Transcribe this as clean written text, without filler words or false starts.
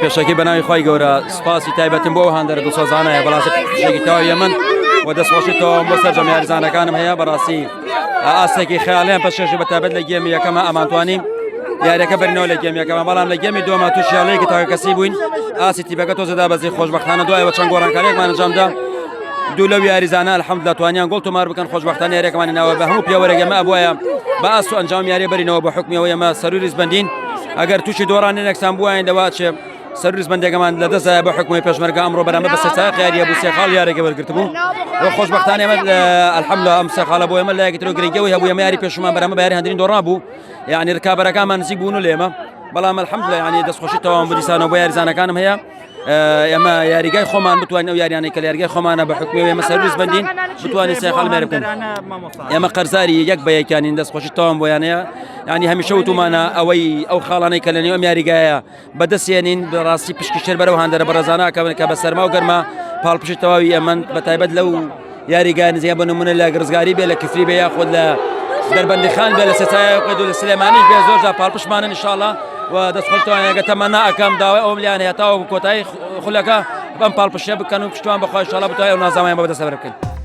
پێشەکی بەناوی خۆی گەورە سپاسی تایبەتم بۆ هەندێک دوسۆزانەیە بەڵاست شتێکی تەواوی من و دەستخۆشیتەوە بۆ سەرجەم یاریزانەکانم هەیە بەڕاستی ئاستێکی خەیاڵیان پێشێژی بەتابەت لە گێمی یەکەمە ئەمانتوانیم یاریەکە بەرنەوە لە گێمی یەکەمە بەڵام لە گێمی دووەمە تووشیاڵەیەکی تاکە کەسی بووین ئاسی تیپەکە تۆزەدا بەزی خۆشبەختانە دوایەوە چەند گۆڕانکاریێکمان ئەنجامدا دوو لەو یاریزانە الحەمدوللا توانیان گۆڵ تۆمار بکەن خۆشبەختانە یاریەکەمانی ناوە بە هەموو پێوەرێک ئێمە ئەبووایە بە ئاست و ئەنجام یاری بەرینەوە بە حکمیەوە ئێمە سەروری ڕیزبەندین ئەگەر تووشی دۆڕانی نەکسان بووایە دەوا چێ سەروری ڕیزبەندێکمان لەدەستایە بە حکومی پێشمەرگە ئەمڕۆ بەرامبەر بە سەرچاوی یاریە بوو سێ خاڵ یارێکی وەرگرت بوو و خۆشبەختانە ئێمە الحەمدوللا ئەم سێ خاڵە بۆ ئێمە لایەکی تر گرنگەوەی هەبوو ئێمە یاری پێشمان بەرامبەر بە یاری هەندێنی دۆڕا بوو یعنی ڕکابەرەکانمان نزیک بوون و لێمە بەڵام الحەمدوللا یعنی دەستخۆشی تەواو بودیسانەوە بۆ یاریزانەکانم هەیە ئێمە یاریگای خۆمان بتوانین ئەو یاریانەی کە یاریگای خۆمانە بە حکومی ئێمە سەروری ڕیزبەندین بتوانین سێ خاڵ مێرە بکەین ئێمە قەرزاری یەک بە یەکیانین دەستخۆشی تەواو بۆیانەیە یعنی هەمیشە وتومانە ئەوەی ئەو خاڵانەی کە لە نێوەم یاریگایە بەدەستێنین بەڕاستی پشکی شێر بەرەو هەندێرە بەڕێزانە کە بە سەرما و گەرما پاڵپشی تەواوی ئەمن بەتایبەت لەو یاریگای نزیە بە نمونە لە گرزگاری بێ لە کفری بێ یاخود لە دەربەندیخان بێ لە سەتای قەید و لە سلێمانی بێ زۆر جا پاڵپشمانن ئینشاءڵڵا و دەستخۆشتەوەیەگە تەمەنا ئەەکەم داوای ئەوم لیان هەیە تاوە کۆتایی خولەکە بەم پاڵپشە بکەن و پشتوان بەخۆی ئینشاءڵڵا بتوانین ئەو نازاوایان بەدەست بەر بکەین.